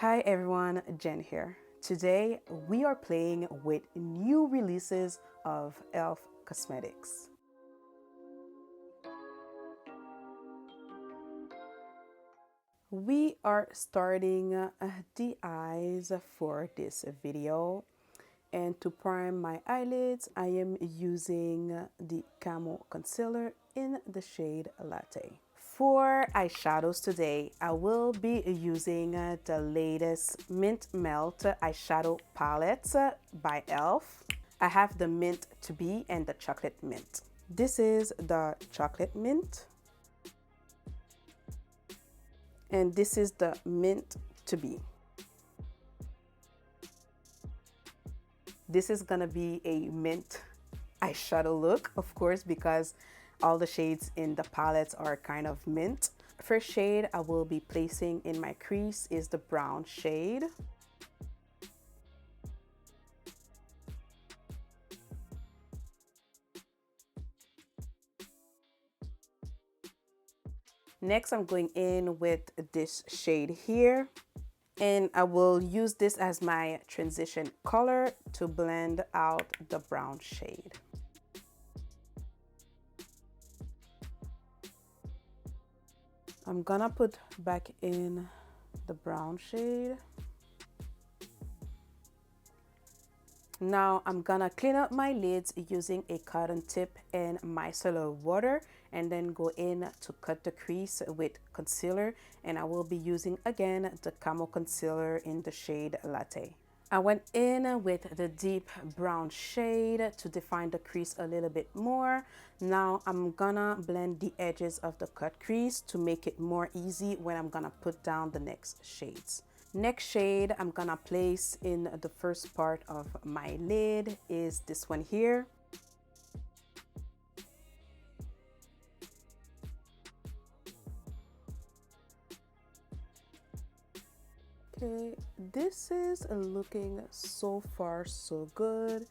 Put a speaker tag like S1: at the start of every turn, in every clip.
S1: Hi everyone, Jen here. Today we are playing with new releases of e.l.f. cosmetics. We are starting the eyes for this video, and to prime my eyelids I am using the Camo Concealer in the shade Latte. For eyeshadows today, I will be using the latest Mint Melt eyeshadow palettes by e.l.f. I have the Mint to Be and the Chocolate Mint. This is the Chocolate Mint, and this is the Mint to Be. This is gonna be a mint eyeshadow look, of course, because all the shades in the palettes are kind of mint. First shade I will be placing in my crease is the brown shade. Next, I'm going in with this shade here, and I will use this as my transition color to blend out the brown shade. I'm gonna put back in the brown shade. Now I'm gonna clean up my lids using a cotton tip and micellar water, and then go in to cut the crease with concealer, and I will be using again the Camo Concealer in the shade Latte. I went in with the deep brown shade to define the crease a little bit more. Now I'm gonna blend the edges of the cut crease to make it more easy when I'm gonna put down the next shades. Next shade I'm gonna place in the first part of my lid is this one here. Okay, this is looking so far so good.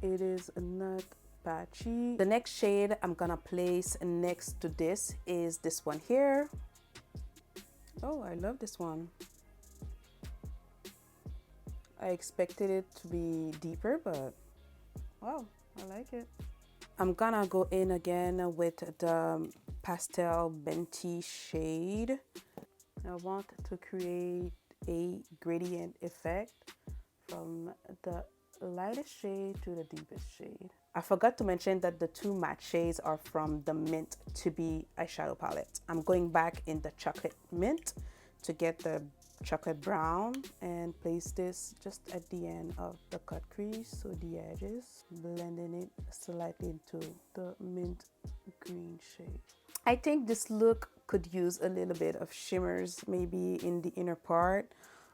S1: It is not patchy. The next shade I'm gonna place next to this is this one here. Oh, I love this one. I expected it to be deeper, but wow, I like it. I'm gonna go in again with the Pastel Benti shade. I want to create a gradient effect from the lightest shade to the deepest shade. I forgot to mention that the two matte shades are from the Mint to Be eyeshadow palette. I'm going back in the Chocolate Mint to get the chocolate brown and place this just at the end of the cut crease, so the edges, blending it slightly into the mint green shade. I think this look could use a little bit of shimmers maybe in the inner part.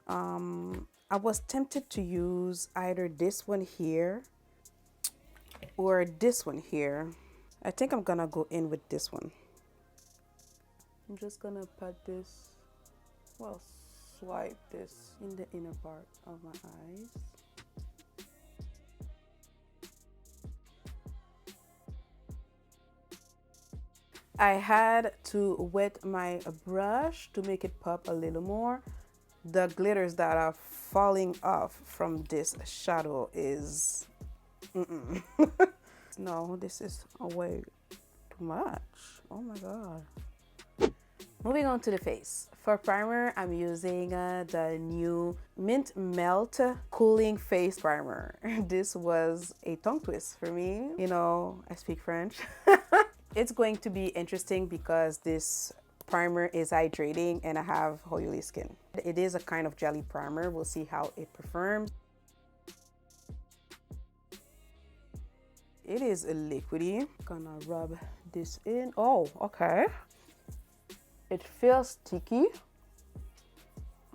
S1: I was tempted to use either this one here or this one here. I think I'm gonna go in with this one. I'm just gonna pat this, well, swipe this in the inner part of my eyes. I had to wet my brush to make it pop a little more. The glitters that are falling off from this shadow is no, this is way too much. Oh my god. Moving on to the face. For primer, I'm using the new Mint Melt Cooling Face Primer. This was a tongue twist for me. You know, I speak French. It's going to be interesting because this primer is hydrating and I have oily skin. It is a kind of jelly primer. We'll see how it performs. It is a liquidy. Gonna rub this in. Oh, okay. It feels sticky.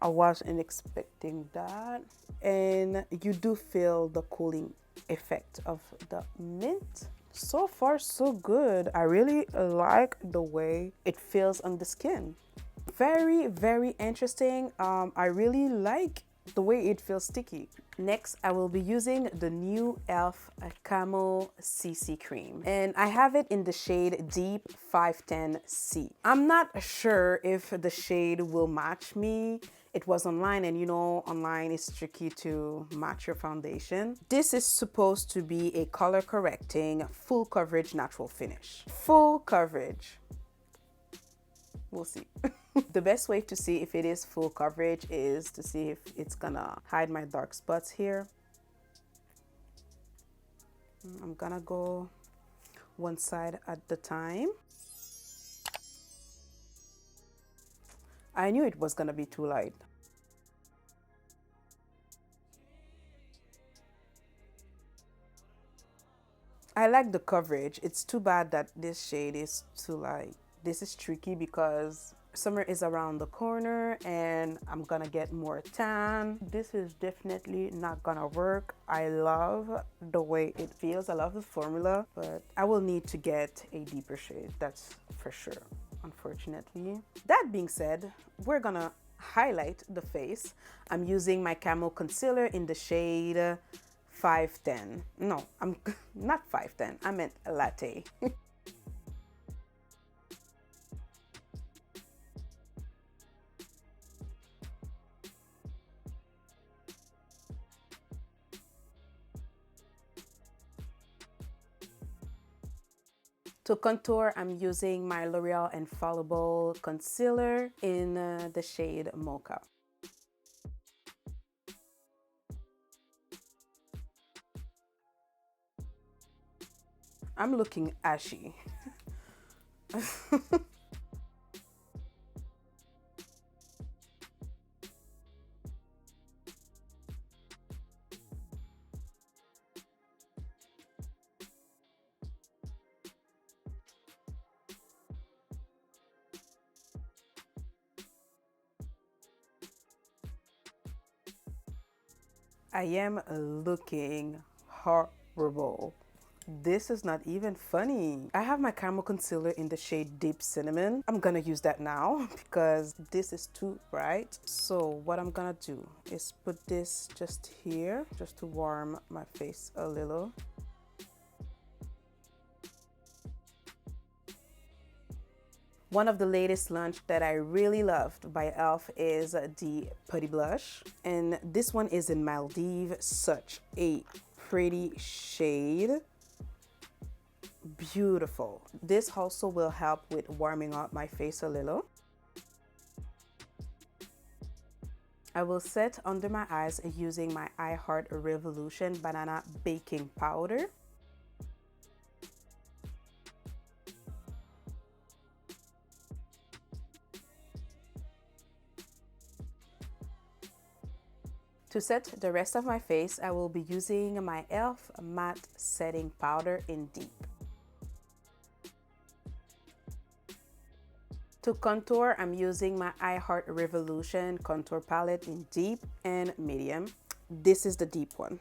S1: I wasn't expecting that. And you do feel the cooling effect of the mint. So far, so good. I really like the way it feels on the skin. Very, very interesting. I really like the way it feels sticky. Next, I will be using the new e.l.f. Camo CC Cream, and I have it in the shade Deep 510C. I'm not sure if the shade will match me It was online, and you know, online is tricky to match your foundation. This is supposed to be a color correcting, full coverage natural finish. Full coverage. We'll see. The best way to see if it is full coverage is to see if it's gonna hide my dark spots here. I'm gonna go one side at the time. I knew it was gonna be too light. I like the coverage. It's too bad that this shade is too light. This is tricky because summer is around the corner and I'm gonna get more tan. This is definitely not gonna work. I love the way it feels. I love the formula, but I will need to get a deeper shade. That's for sure, unfortunately. That being said, we're gonna highlight the face. I'm using my Camo Concealer in the shade 510. No, I'm not 510. I meant Latte. To contour, I'm using my L'Oreal Infallible concealer in the shade Mocha. I'm looking ashy. I am looking horrible. This is not even funny. I have my Camo Concealer in the shade Deep Cinnamon. I'm gonna use that now because this is too bright. So what I'm gonna do is put this just here, just to warm my face a little. One of the latest launch that I really loved by e.l.f. is the Putty blush. And this one is in Maldives. Such a pretty shade. Beautiful. This also will help with warming up my face a little. I will set under my eyes using my I Heart Revolution Banana Baking Powder. To set the rest of my face, I will be using my e.l.f. Matte Setting Powder in Deep. To contour, I'm using my I Heart Revolution Contour Palette in Deep and Medium. This is the deep one.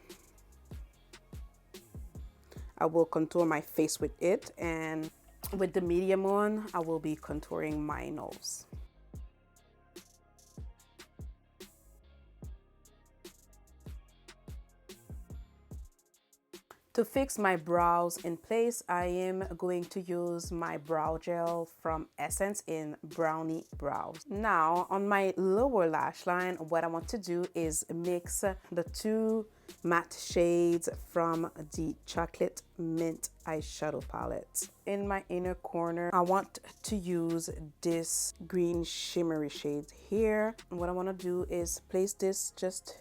S1: I will contour my face with it, and with the medium one, I will be contouring my nose. To fix my brows in place, I am going to use my brow gel from Essence in Browny Brows. Now, on my lower lash line, what I want to do is mix the two matte shades from the Chocolate Mint eyeshadow palette. In my inner corner, I want to use this green shimmery shade here. And what I want to do is place this just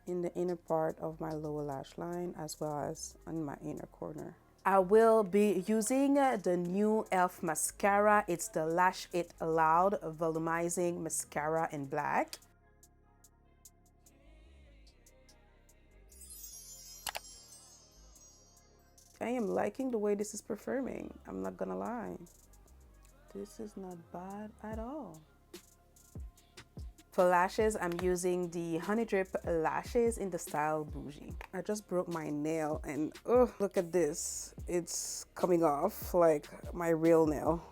S1: in the inner part of my lower lash line as well as on my inner corner. I will be using the new e.l.f. mascara. It's the Lash It Loud Volumizing Mascara in black. I am liking the way this is performing. I'm not gonna lie. This is not bad at all. For lashes, I'm using the Honey Drip lashes in the style Bougie. I just broke my nail and oh, look at this. It's coming off like my real nail.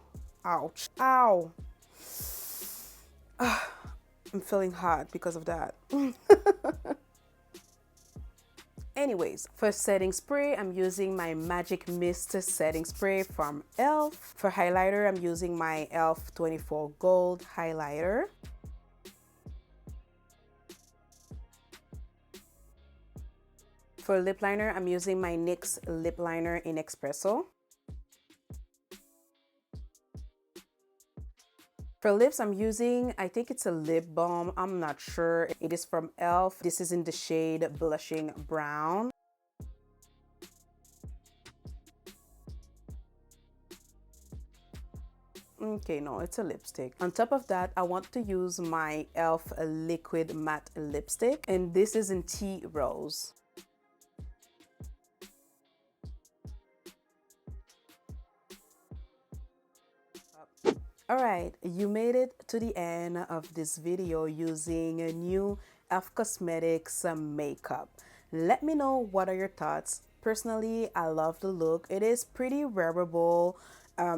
S1: Ouch. Ow. I'm feeling hot because of that. Anyways, for setting spray, I'm using my Magic Mist setting spray from e.l.f. For highlighter, I'm using my e.l.f. 24 Gold highlighter. For lip liner, I'm using my NYX lip liner in Expresso. For lips, I'm using, I think it's a lip balm. I'm not sure. It is from e.l.f. This is in the shade Blushing Brown. Okay, no, it's a lipstick. On top of that, I want to use my e.l.f. liquid matte lipstick, and this is in Tea Rose. Alright, you made it to the end of this video using a new e.l.f. Cosmetics makeup. Let me know what are your thoughts. Personally, I love the look. It is pretty wearable.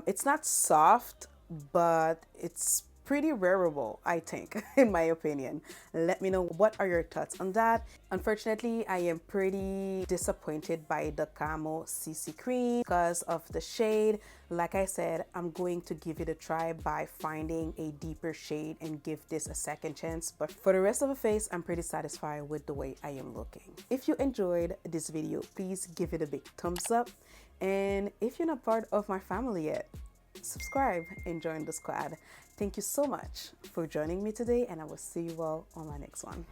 S1: It's not soft, but it's pretty wearable, I think, in my opinion. Let me know what are your thoughts on that. Unfortunately, I am pretty disappointed by the Camo CC Cream because of the shade. Like I said, I'm going to give it a try by finding a deeper shade and give this a second chance. But for the rest of the face, I'm pretty satisfied with the way I am looking. If you enjoyed this video, please give it a big thumbs up. And if you're not part of my family yet, subscribe and join the squad. Thank you so much for joining me today, and I will see you all on my next one.